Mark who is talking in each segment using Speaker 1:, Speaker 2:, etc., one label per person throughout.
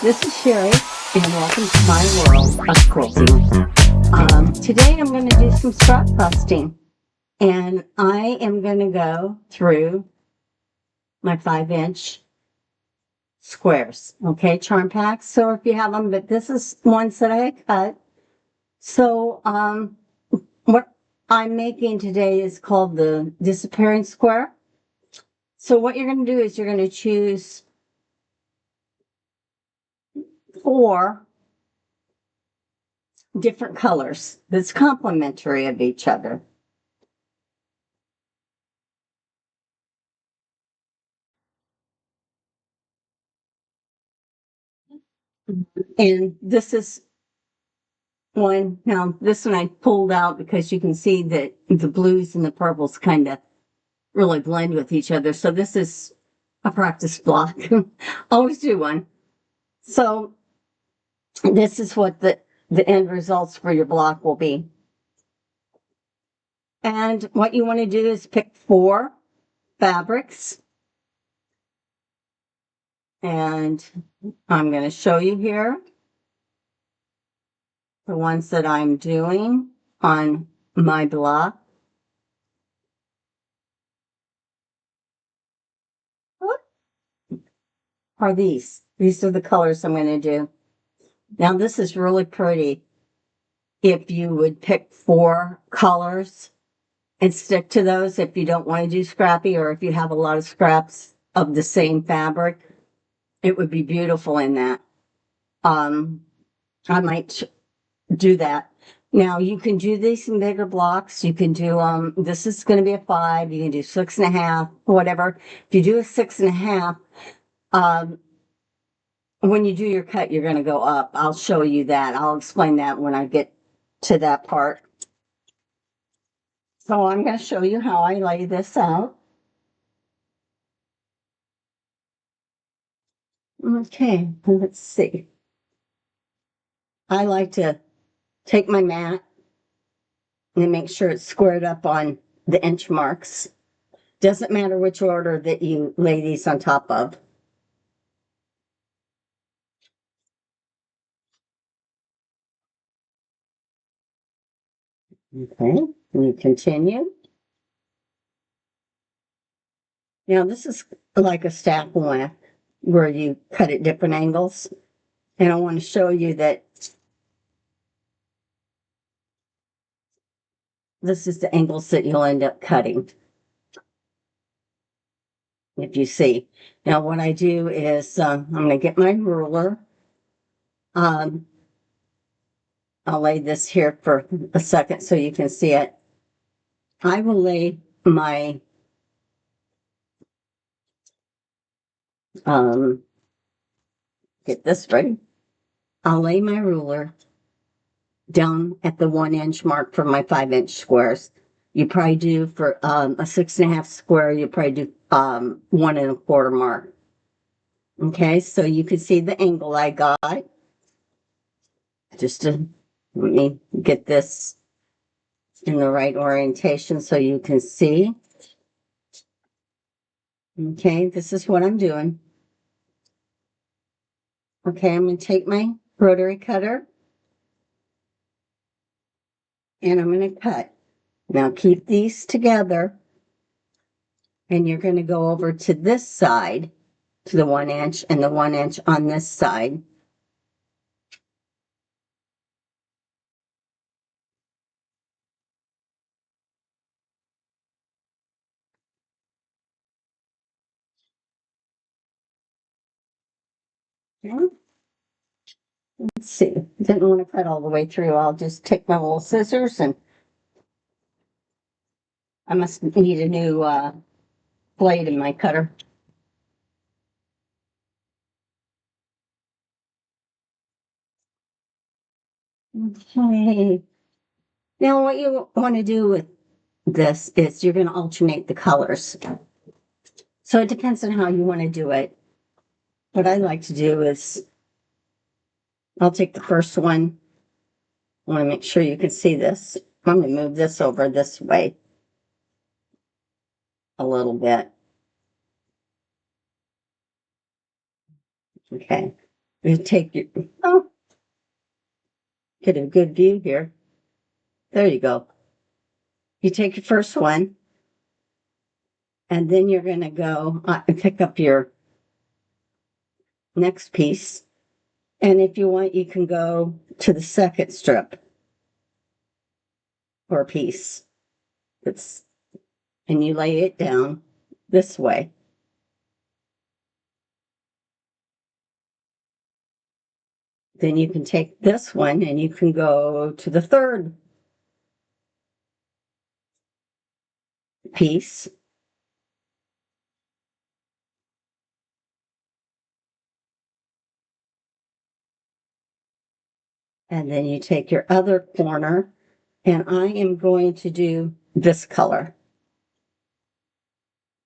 Speaker 1: This is Sherry, and welcome to my world of quilting. Today I'm going to do some scrap busting, and I am going to go through my 5-inch squares, okay, charm packs. So if you have them, but this is ones that I cut. So what I'm making today is called the disappearing square. So what you're going to do is you're going to choose 4 different colors that's complementary of each other. And this is one. Now, this one I pulled out because you can see that the blues and the purples kind of really blend with each other. So this is a practice block. Always do one. So this is what the end results for your block will be. And what you want to do is pick 4 fabrics. And I'm going to show you here the ones that I'm doing on my block. Are these. These are the colors I'm going to do. Now, this is really pretty if you would pick 4 colors and stick to those if you don't want to do scrappy, or if you have a lot of scraps of the same fabric. It would be beautiful in that. I might do that. Now, you can do these in bigger blocks. You can do, this is going to be a 5. You can do 6.5, whatever. If you do a 6.5, when you do your cut, you're going to go up. I'll show you that. I'll explain that when I get to that part. So I'm going to show you how I lay this out. Okay, let's see. I like to take my mat and make sure it's squared up on the inch marks. Doesn't matter which order that you lay these on top of. Okay, and you continue. Now this is like a stack one where you cut at different angles. And I want to show you that this is the angles that you'll end up cutting. If you see. Now what I do is I'm going to get my ruler. I'll lay this here for a second so you can see it. I will lay my get this ready. I'll lay my ruler down at the 1-inch mark for my 5-inch squares. You probably do for a 6.5 square, you probably do 1 1/4 mark. Okay, so you can see the angle I got. Just to let me get this in the right orientation so you can see. Okay, this is what I'm doing. Okay, I'm going to take my rotary cutter and I'm going to cut. Now keep these together and you're going to go over to this side, to the 1-inch, and the 1-inch on this side. Okay. Let's see. Didn't want to cut all the way through. I'll just take my little scissors, and I must need a new blade in my cutter. Okay. Now what you want to do with this is you're going to alternate the colors. So it depends on how you want to do it. What I like to do is I'll take the first one. I want to make sure you can see this. I'm going to move this over this way a little bit. Okay. You take your, oh, get a good view here. There you go. You take your first one, and then you're going to go and pick up your next piece. And if you want, you can go to the second strip or piece. And you lay it down this way. Then you can take this one and you can go to the third piece. And then you take your other corner, and I am going to do this color.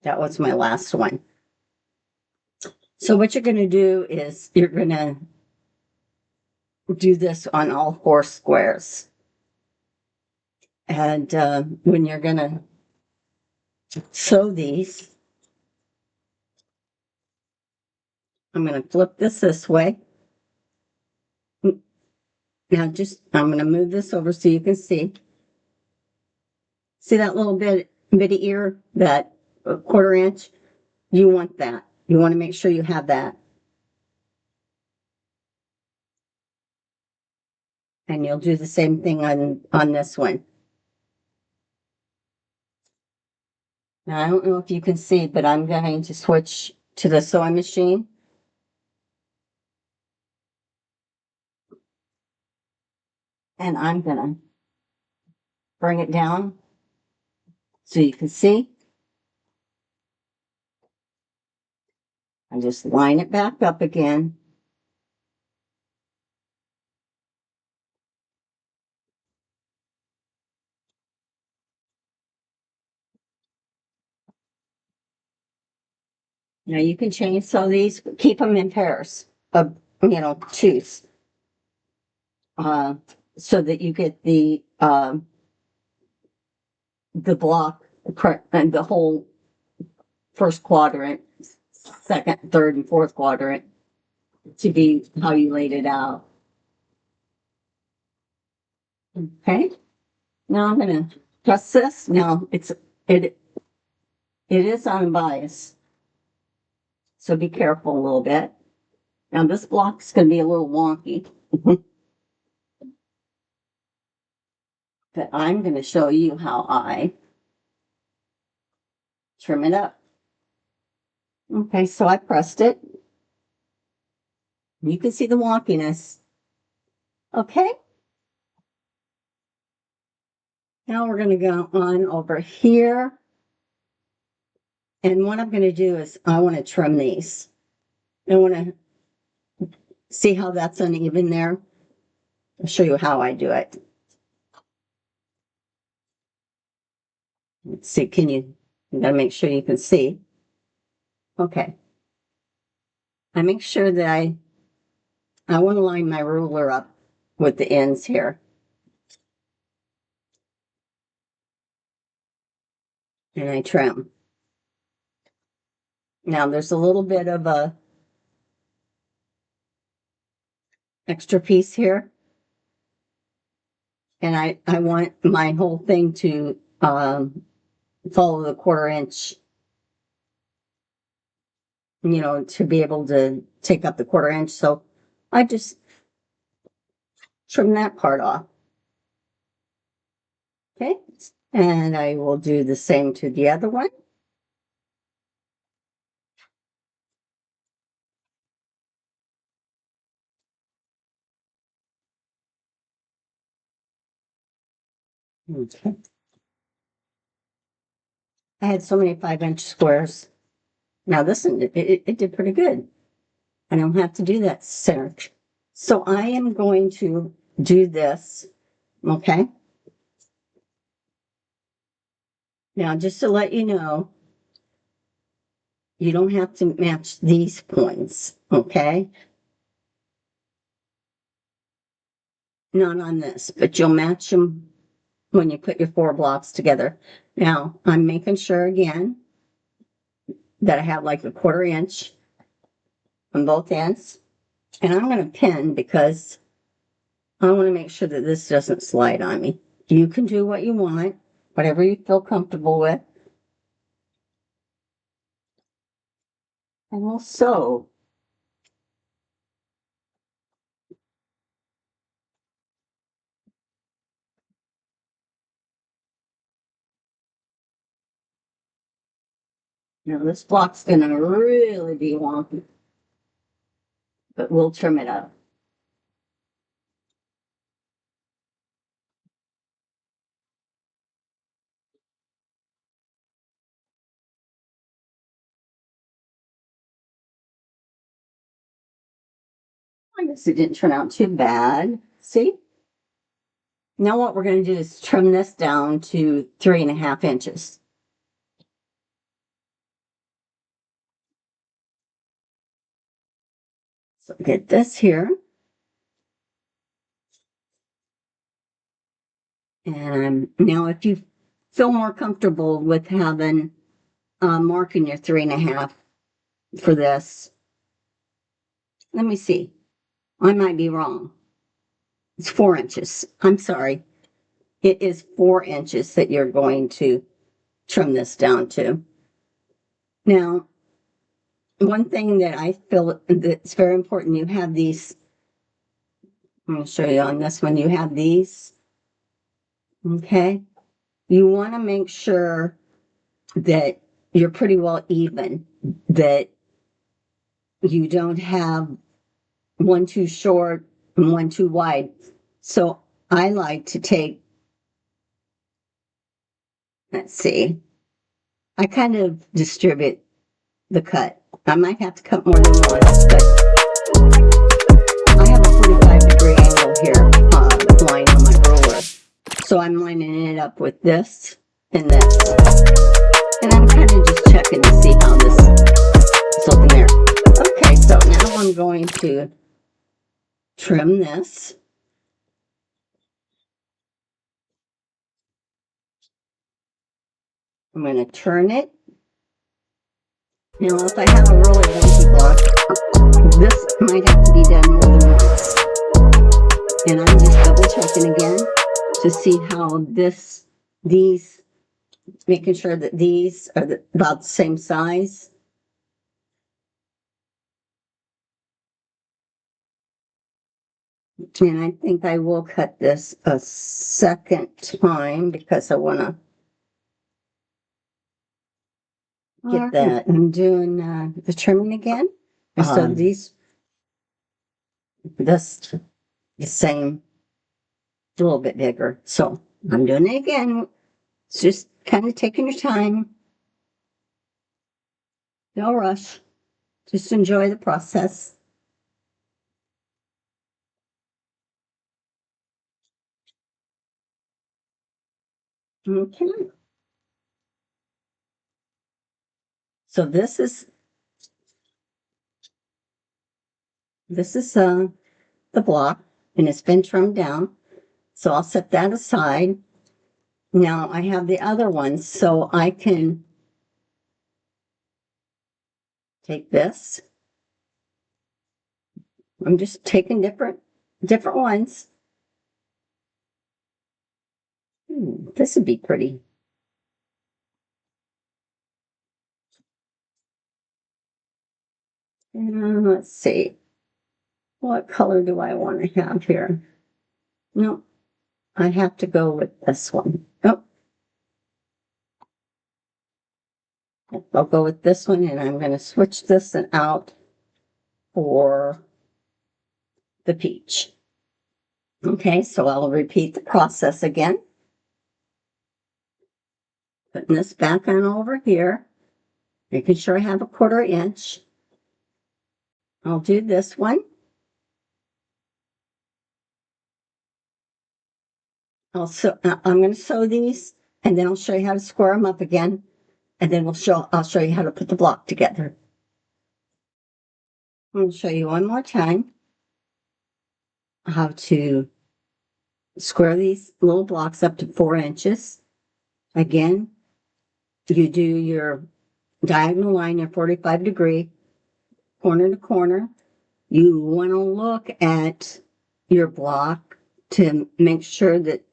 Speaker 1: That was my last one. So what you're going to do is you're going to do this on all 4 squares. And when you're going to sew these, I'm going to flip this way. Now I'm going to move this over so you can see. See that little bitty ear, that 1/4 inch? You want that. You want to make sure you have that. And you'll do the same thing on this one. Now, I don't know if you can see, but I'm going to switch to the sewing machine. And I'm going to bring it down so you can see. And just line it back up again. Now you can change some of these, keep them in pairs of, 2s, so that you get the block and the whole first quadrant, second, third, and fourth quadrant to be how you laid it out. Okay. Now I'm going to press this. Now it is on bias, so be careful a little bit. Now this block's going to be a little wonky, but I'm going to show you how I trim it up. Okay, so I pressed it. You can see the wonkiness. Okay. Now we're going to go on over here. And what I'm going to do is I want to trim these. I want to see how that's uneven there. I'll show you how I do it. Let's see, you got to make sure you can see. Okay. I make sure that I want to line my ruler up with the ends here. And I trim. Now there's a little bit of a extra piece here. And I want my whole thing to follow the 1/4 inch, to be able to take up the 1/4 inch. So I just trim that part off. Okay. And I will do the same to the other one. Okay. I had so many 5-inch squares. Now this one, it did pretty good. I don't have to do that center. So I am going to do this, okay? Now, just to let you know, you don't have to match these points, okay? Not on this, but you'll match them when you put your 4 blocks together. Now, I'm making sure again that I have like a 1/4 inch on both ends. And I'm going to pin because I want to make sure that this doesn't slide on me. You can do what you want, whatever you feel comfortable with. And we'll sew. Now this block's going to really be wonky, but we'll trim it up. I guess it didn't turn out too bad. See? Now what we're going to do is trim this down to 3.5 inches. So get this here. And now if you feel more comfortable with having marking your 3.5 for this, let me see. I might be wrong. It's 4 inches. I'm sorry. It is 4 inches that you're going to trim this down to. Now, one thing that I feel that's very important, you have these, I'm going to show you on this one, you have these, okay? You want to make sure that you're pretty well even, that you don't have one too short and one too wide. So I like to take, let's see, I kind of distribute the cut. I might have to cut more than once, but I have a 45-degree angle here line on my ruler. So I'm lining it up with this and this. And I'm kind of just checking to see how this is looking there. Okay, so now I'm going to trim this. I'm going to turn it. Now, if I have a really wonky block, this might have to be done more than once. And I'm just double checking again to see how these, making sure that these are about the same size. And I think I will cut this a second time because I want to get that. I'm doing the trimming again. So this the same, a little bit bigger. So I'm doing it again. It's just kind of taking your time. No rush. Just enjoy the process. Okay. So this is the block, and it's been trimmed down. So I'll set that aside. Now I have the other ones, so I can take this. I'm just taking different ones. This would be pretty. And let's see. What color do I want to have here? No, I have to go with this one. Oh, I'll go with this one, and I'm going to switch this out for the peach. Okay, so I'll repeat the process again. Putting this back on over here, making sure I have a 1/4 inch. I'll do this one. I'm going to sew these, and then I'll show you how to square them up again, and then I'll show you how to put the block together. I'm going to show you one more time how to square these little blocks up to 4 inches. Again, you do your diagonal line, your 45-degree, corner to corner. you want to look at your block to make sure that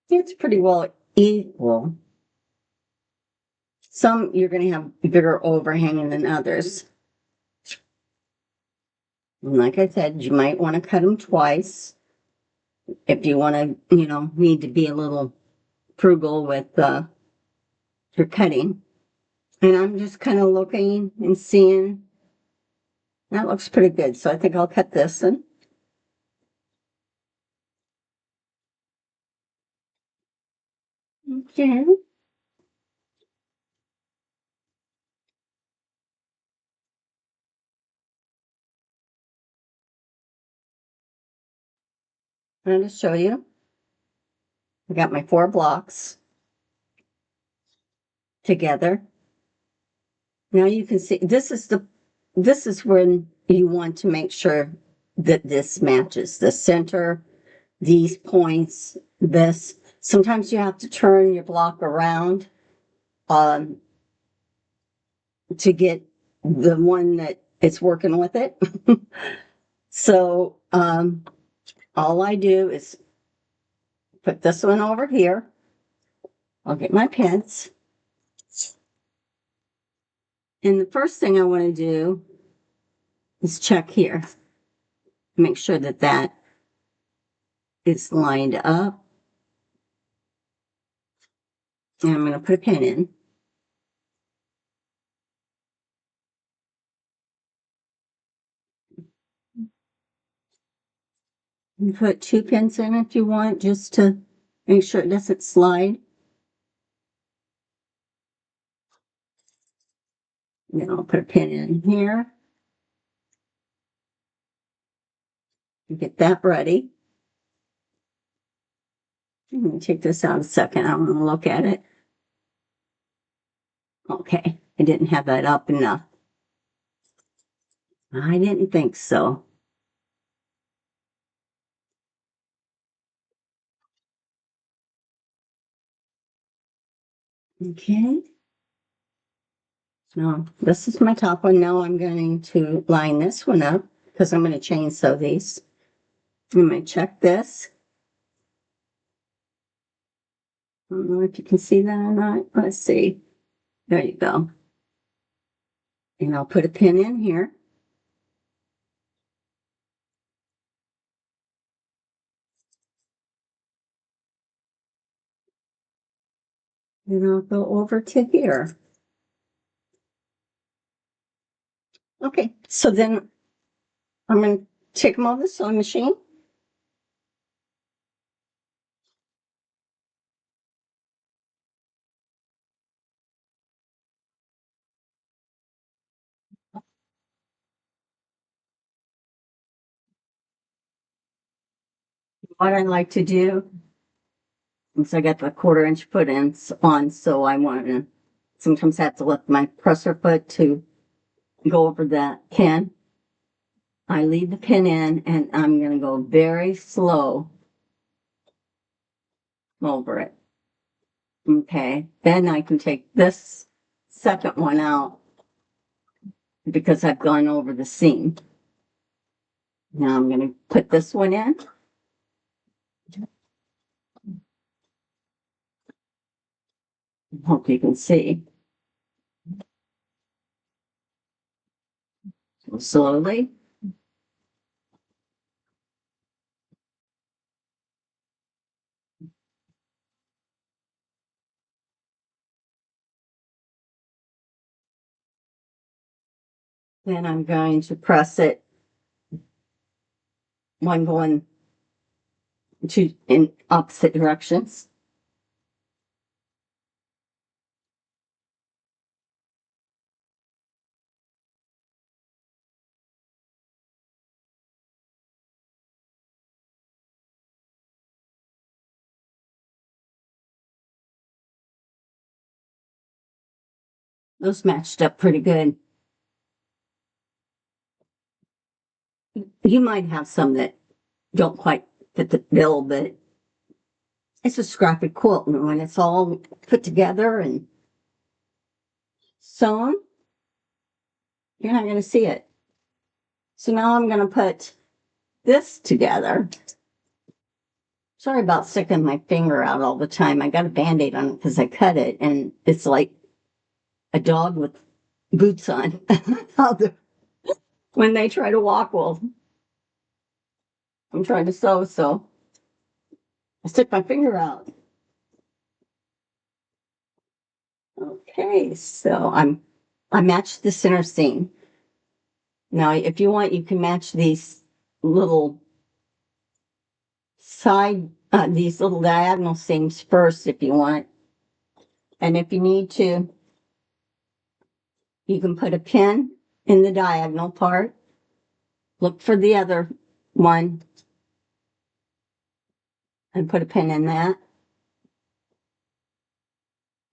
Speaker 1: it's pretty well equal. Some you're going to have bigger overhanging than others. And like I said, you might want to cut them twice if you want to, need to be a little frugal with your cutting. And I'm just kind of looking and seeing. That looks pretty good, so I think I'll cut this one. Okay. I'm going to show you. I got my 4 blocks together. Now you can see this is when you want to make sure that this matches the center, these points, this. Sometimes you have to turn your block around um, to get the one that it's working with it. So all I do is put this one over here. I'll get my pins. And the first thing I want to do is check here. Make sure that that is lined up. And I'm going to put a pin in. You put 2 pins in if you want, just to make sure it doesn't slide. Then I'll put a pin in here. Get that ready. I'm going to take this out a second. I want to look at it. Okay, I didn't have that up enough. I didn't think so. Okay. Now, this is my top one. Now I'm going to line this one up because I'm going to chain sew these. I'm going to check this. I don't know if you can see that or not. Let's see. There you go. And I'll put a pin in here. And I'll go over to here. Okay, so then I'm going to take them off the sewing machine. What I like to do is I got the 1/4 inch foot ends on, so I want to sometimes have to lift my presser foot to go over that pin. I leave the pin in and I'm going to go very slow over it. Okay, then I can take this second one out because I've gone over the seam. Now I'm going to put this one in. Hope you can see. Slowly. Then I'm going to press it, one going in opposite directions. Those matched up pretty good. You might have some that don't quite fit the bill, but it's a scrappy quilt, and when it's all put together and sewn, you're not going to see it. So now I'm going to put this together. Sorry about sticking my finger out all the time. I got a Band-Aid on it because I cut it, and it's like a dog with boots on. When they try to walk, well, I'm trying to sew, so I stick my finger out. Okay, so I matched the center seam. Now, if you want, you can match these little these little diagonal seams first if you want. And if you need to, you can put a pin in the diagonal part. Look for the other one and put a pin in that.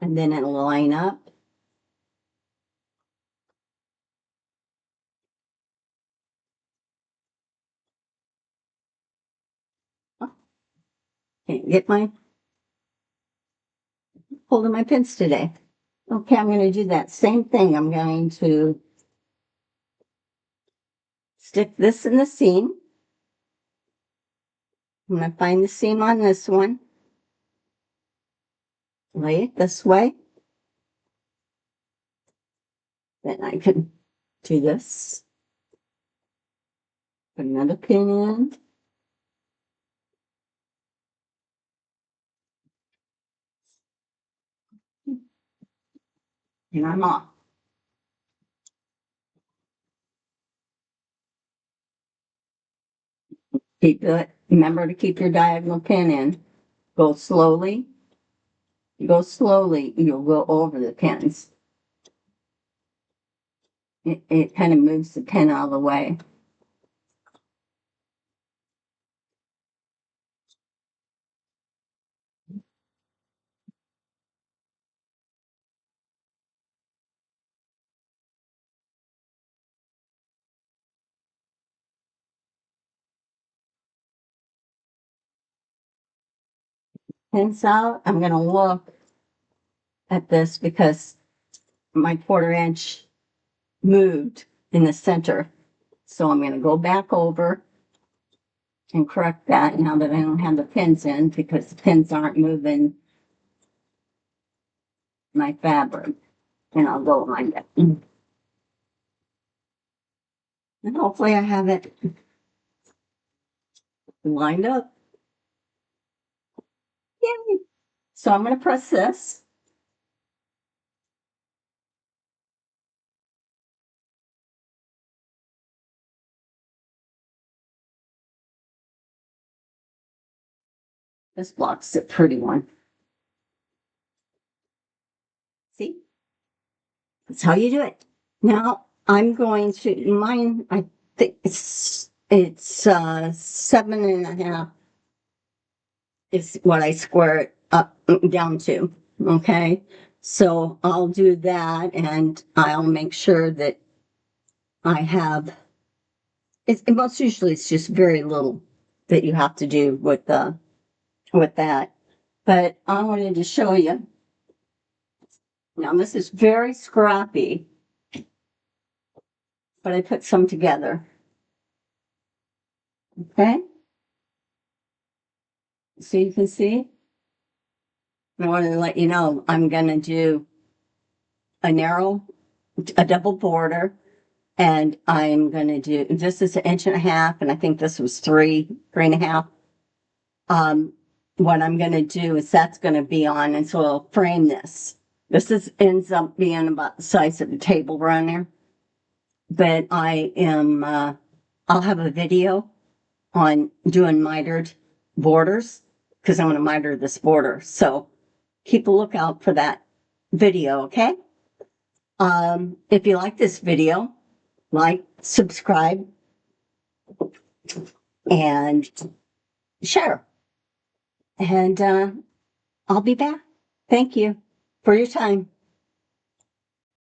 Speaker 1: And then it'll line up. Oh, can't get my hold of my pins today. Okay, I'm going to do that same thing. I'm going to stick this in the seam. I'm going to find the seam on this one. Lay it this way. Then I can do this. Put another pin in. And I'm off. Remember to keep your diagonal pin in. Go slowly. Go slowly. You'll go over the pins. It kind of moves the pin out of the way. Pins out. I'm going to look at this because my 1/4 inch moved in the center. So I'm going to go back over and correct that now that I don't have the pins in because the pins aren't moving my fabric. And I'll go line it. And hopefully I have it lined up. Yay! So I'm going to press this. This block's a pretty one. See? That's how you do it. Now I'm going to mine. I think it's 7.5 is what I square it up down to. Okay, so I'll do that, and I'll make sure that I have. Most usually it's just very little that you have to do with that. But I wanted to show you. Now this is very scrappy, but I put some together. Okay, so you can see. I wanted to let you know I'm going to do a double border, and I'm going to do, this is 1.5 inches, and I think this was 3.5. What I'm going to do is that's going to be on, and so I'll frame this. Ends up being about the size of the table runner, but I'll have a video on doing mitered borders because I'm going to miter this border. So keep a lookout for that video, okay? If you like this video, like, subscribe, and share. And I'll be back. Thank you for your time.